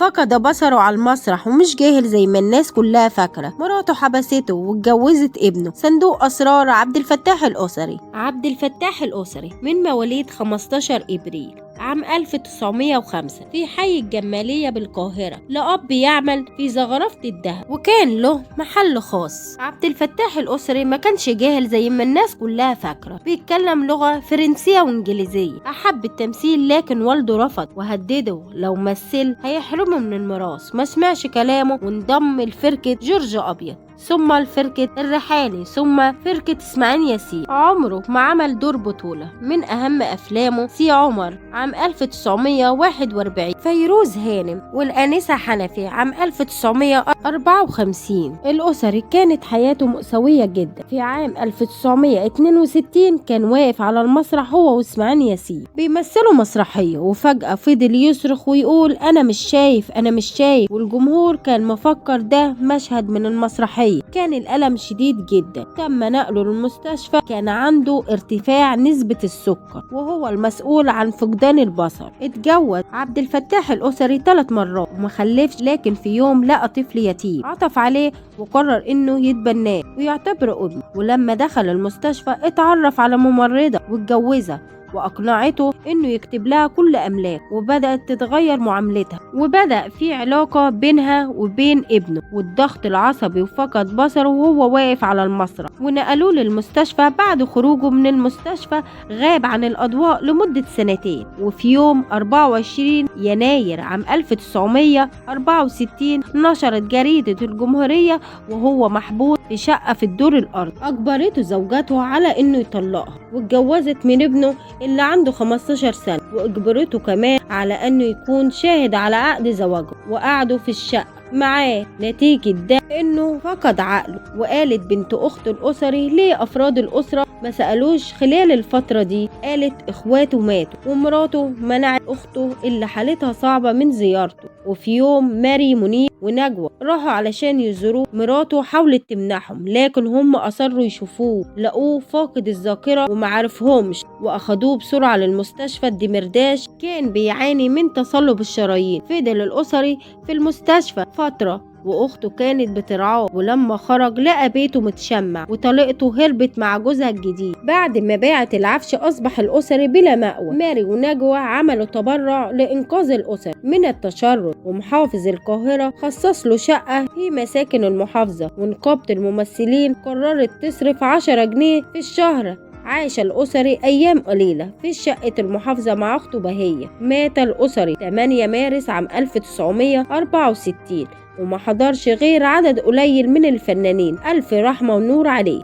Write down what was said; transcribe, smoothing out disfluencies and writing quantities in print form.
فقد بصره على المسرح ومش جاهل زي ما الناس كلها فاكرة. مراته حبسته واتجوزت ابنه صندوق أسرار عبد الفتاح الأسري. عبد الفتاح الأسري من مواليد 15 إبريل عام 1905 في حي الجمالية بالقاهرة، لأب يعمل في زخرفة الدهب وكان له محل خاص. عبد الفتاح الأسري ما كانش جاهل زي ما الناس كلها فاكرة، بيتكلم لغة فرنسية وإنجليزية. أحب التمثيل لكن والده رفض وهدده لو مثل هيحرمه من الميراث. ما سمعش كلامه وانضم لفرقة جورج أبيض، ثم الفرقة الريحاني، ثم فرقة إسماعيل ياسين. عمره ما عمل دور بطولة. من أهم أفلامه سي عمر عام 1941، فيروز هانم والآنسة حنفي عام 1954. الأسري كانت حياته مأساوية جدا. في عام 1962 كان واقف على المسرح هو وإسماعيل ياسين بيمثلوا مسرحية، وفجأة فضل يصرخ ويقول أنا مش شايف أنا مش شايف، والجمهور كان مفكر ده مشهد من المسرحية. كان الألم شديد جدا، تم نقله للمستشفى. كان عنده ارتفاع نسبة السكر وهو المسؤول عن فقدان البصر. اتجوز عبد الفتاح الأسري 3 مرات ومخلفش، لكن في يوم لقى طفل يتيم عطف عليه وقرر انه يتبناه ويعتبره ابنه. ولما دخل المستشفى اتعرف على ممرضة واتجوزها وأقنعته إنه يكتب لها كل أملاك، وبدأت تتغير معاملتها، وبدأ في علاقة بينها وبين ابنه. والضغط العصبي وفقد بصره وهو واقف على المسرح، ونقلوه للمستشفى. بعد خروجه من المستشفى غاب عن الأضواء لمدة 2 سنين. وفي يوم 24 يناير عام 1964 نشرت جريدة الجمهورية وهو محبوس في شقة في الدور الأرضي. أجبرته زوجته على إنه يطلقها، واتجوزت من ابنه اللي عنده 15 سنة، وأجبرته كمان على أنه يكون شاهد على عقد زواجه، وقعدوا في الشقة معاه. نتيجة ده انه فقد عقله. وقالت بنت اخت الاسري ليه افراد الاسرة ما سألوش خلال الفترة دي؟ قالت اخواته ماتوا ومراته منعت اخته اللي حالتها صعبة من زيارته. وفي يوم ماري منير ونجوى راحوا علشان يزوروه، مراته حاولت تمنعهم لكن هم اصروا يشوفوه، لقوه فاقد الذاكرة ومعرفهمش واخدوه بسرعة للمستشفى الدمرداش. كان بيعاني من تصلب الشرايين. فضل الاسري في المستشفى فترة واخته كانت بترعاه، ولما خرج لقى بيته متشمع وطليقته هربت مع جوزها الجديد. بعد ما باعت العفش اصبح الاسري بلا مأوى. ماري ونجوى عملوا تبرع لانقاذ الاسر من التشرد، ومحافظ القاهرة خصص له شقة في مساكن المحافظة، ونقابة الممثلين قررت تصرف 10 جنيه في الشهر. عاش الأسري أيام قليلة في شقة المحافظة مع أخته بهية. مات الأسري 8 مارس عام 1964 وما حضرش غير عدد قليل من الفنانين. ألف رحمة ونور عليه.